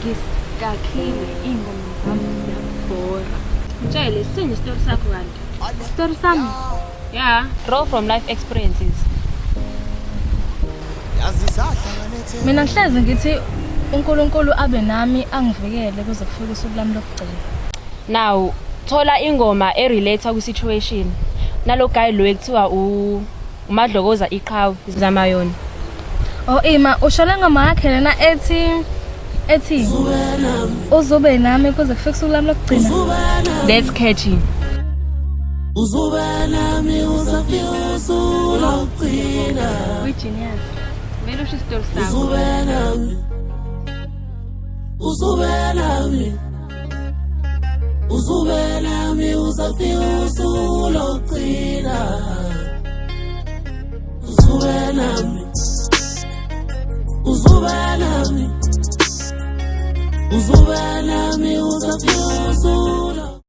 Ngisigakhile ingoma zami ziyabhora. Mtshele sing isitori sakho kanti. Isitori sami? Yeah, draw from life experiences. Mina ngihlezi ngithi uNkulunkulu abe nami angivikele kuze kufike usuku lami lokugcina. Now, thola ingoma erelate ku situation. Nalo guy lo ekuthiwa uMadlokoza Iqhawe Zamayoni. Oh Ima, ushona ngoma yakhe lena ethi uzobe nami kuze kufike usuku lami lokugcina. That's catchy. Uzobe nami uzafika usuku lokugcina. We genius. Vele usho isitori sakho. Uzobe nami. Uzobe nami. Uzobe nami uzafika usuku lokugcina. Uzobe nami. Uzobe nami. Uzobe nami uzafika usuku